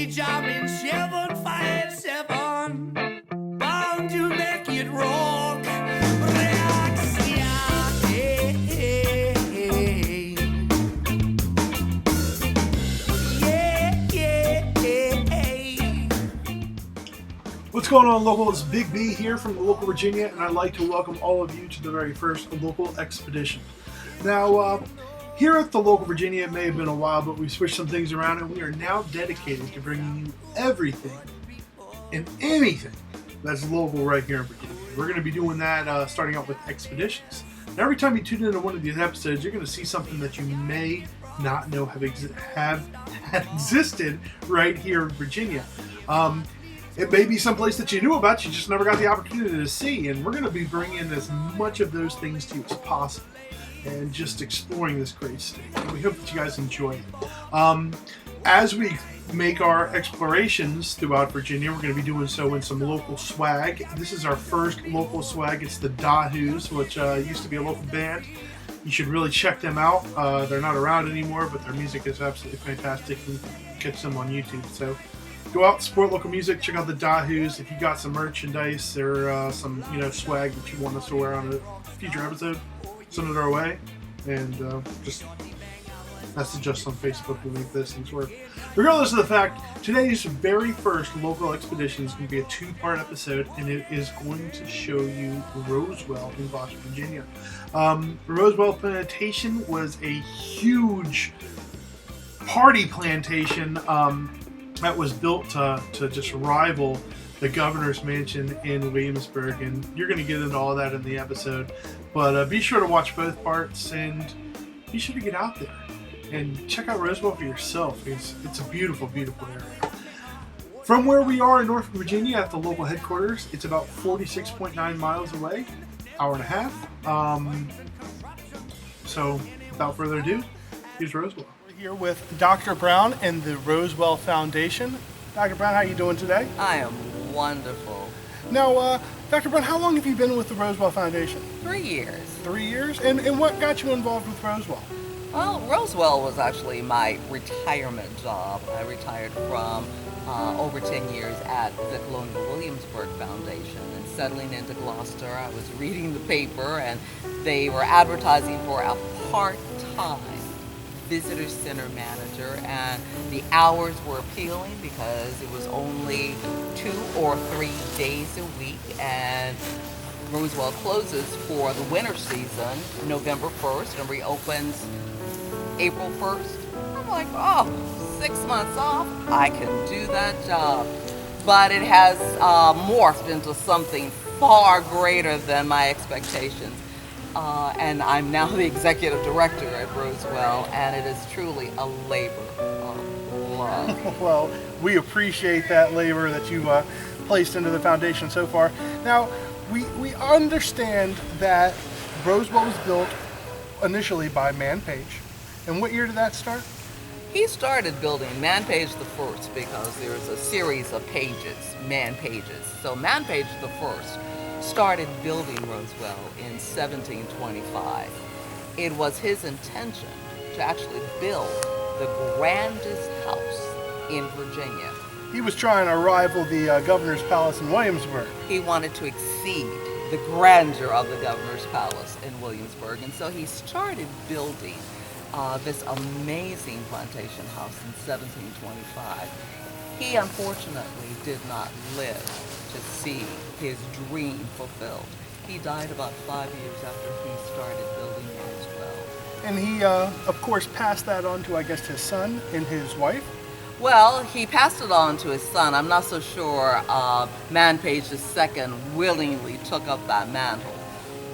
page, I'm in 757. Bound to make it rock. Reaction. What's going on, local? It's Big B here from the Local Virginia, and I'd like to welcome all of you to the very first local expedition. Now, here at the Local Virginia, it may have been a while, but we switched some things around, and we are now dedicated to bringing you everything and anything that's local right here in Virginia. We're going to be doing that starting out with expeditions. Now, every time you tune into one of these episodes, you're going to see something that you may not know have existed right here in Virginia. It may be someplace that you knew about, you just never got the opportunity to see, and we're going to be bringing as much of those things to you as possible and just exploring this great state. And we hope that you guys enjoy it. As we make our explorations throughout Virginia, we're going to be doing so in some local swag. This is our first local swag. It's the Dahoos, which used to be a local band. You should really check them out. They're not around anymore, but their music is absolutely fantastic. You can catch them on YouTube. So go out, support local music, check out the Dahoos. If you got some merchandise or some swag that you want us to wear on a future episode, send it our way, and just message us on Facebook. We'll make those things work. Regardless of the fact, today's very first local expedition is going to be a two-part episode, and it is going to show you Rosewell in Boston, Virginia. Rosewell Plantation was a huge party plantation that was built to just rival the governor's mansion in Williamsburg, and you're going to get into all that in the episode. But be sure to watch both parts, and be sure to get out there and check out Rosewell for yourself. It's a beautiful, beautiful area. From where we are in Norfolk, Virginia at the local headquarters, it's about 46.9 miles away, hour and a half. So without further ado, here's Rosewell. Here with Dr. Brown and the Rosewell Foundation. Dr. Brown, how are you doing today? I am wonderful. Now, Dr. Brown, how long have you been with the Rosewell Foundation? 3 years. 3 years? And what got you involved with Rosewell? Well, Rosewell was actually my retirement job. I retired from over 10 years at the Colonial Williamsburg Foundation, and settling into Gloucester, I was reading the paper, and they were advertising for a part-time visitor center manager, and the hours were appealing because it was only 2 or 3 days a week, and Rosewell closes for the winter season November 1st and reopens April 1st. I'm like, 6 months off, I can do that job. But it has morphed into something far greater than my expectations. And I'm now the executive director at Rosewell, and it is truly a labor of love. Well, we appreciate that labor that you placed into the foundation so far. Now, we understand that Rosewell was built initially by Man Page. And what year did that start? He started building Man Page the First because there's a series of pages, Man Pages. So Man Page the First started building Rosewell in 1725. It was his intention to actually build the grandest house in Virginia. He was trying to rival the governor's palace in Williamsburg. He wanted to exceed the grandeur of the governor's palace in Williamsburg, and so he started building this amazing plantation house in 1725. He unfortunately did not live to see his dream fulfilled. He died about 5 years after he started building Rosewell. And he, of course, passed that on to, I guess, his son and his wife? Well, he passed it on to his son. I'm not so sure Man Page II willingly took up that mantle,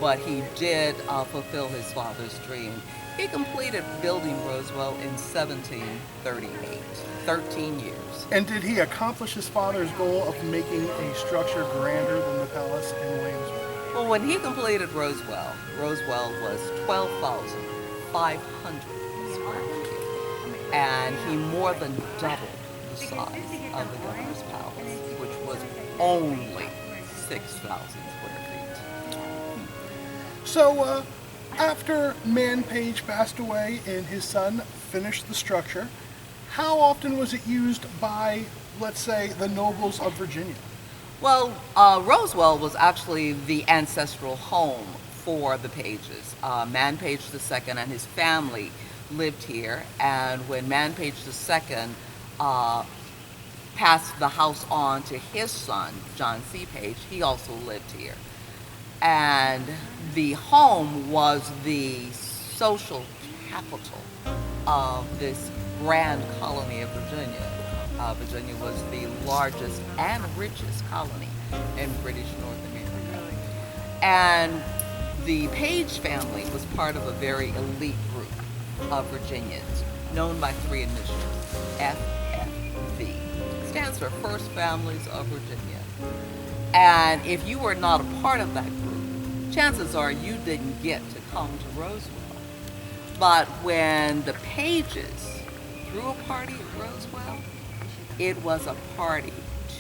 but he did fulfill his father's dream. He completed building Rosewell in 1738, 13 years. And did he accomplish his father's goal of making a structure grander than the palace in Williamsburg? Well, when he completed Rosewell, Rosewell was 12,500 square feet, and he more than doubled the size of the governor's palace, which was only 6,000 square feet. So, after Man Page passed away and his son finished the structure, how often was it used by, let's say, the nobles of Virginia? Well, Rosewell was actually the ancestral home for the Pages. Man Page II and his family lived here, and when Man Page II passed the house on to his son, John C. Page, he also lived here. And the home was the social capital of this grand colony of Virginia. Virginia was the largest and richest colony in British North America. And the Page family was part of a very elite group of Virginians known by three initials, FFV. Stands for First Families of Virginia. And if you were not a part of that group, chances are you didn't get to come to Rosewell. But when the Pages threw a party at Rosewell, it was a party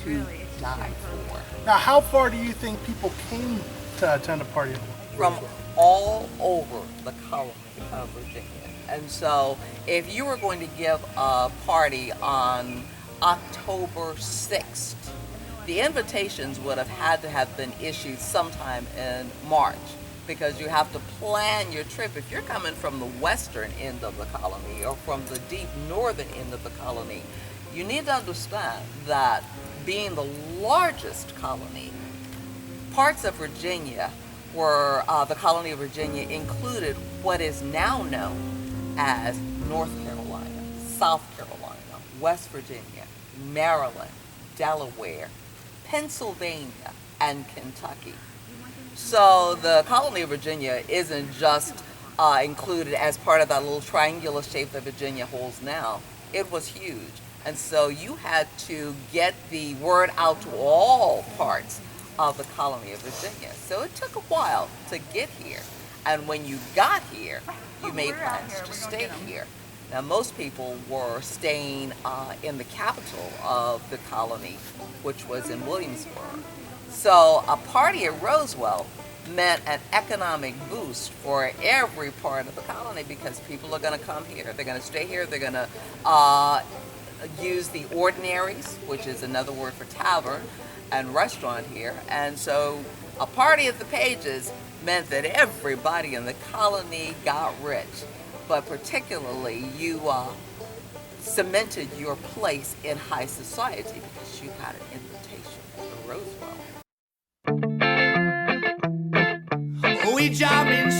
to die for. Now, how far do you think people came to attend a party? From all over the colony of Virginia. And so if you were going to give a party on October 6th, the invitations would have had to have been issued sometime in March, because you have to plan your trip. If you're coming from the western end of the colony or from the deep northern end of the colony, you need to understand that being the largest colony, parts of Virginia were, the colony of Virginia included what is now known as North Carolina, South Carolina, West Virginia, Maryland, Delaware, Pennsylvania, and Kentucky. So the colony of Virginia isn't just included as part of that little triangular shape that Virginia holds now. It was huge. And so you had to get the word out to all parts of the colony of Virginia. So it took a while to get here. And when you got here, you made plans to stay here. Now, most people were staying in the capital of the colony, which was in Williamsburg. So a party at Rosewell meant an economic boost for every part of the colony, because people are going to come here. They're going to stay here. They're going to use the ordinaries, which is another word for tavern and restaurant here. And so a party at the Pages meant that everybody in the colony got rich. But particularly, you cemented your place in high society because you got an invitation to Rosewell. We jump in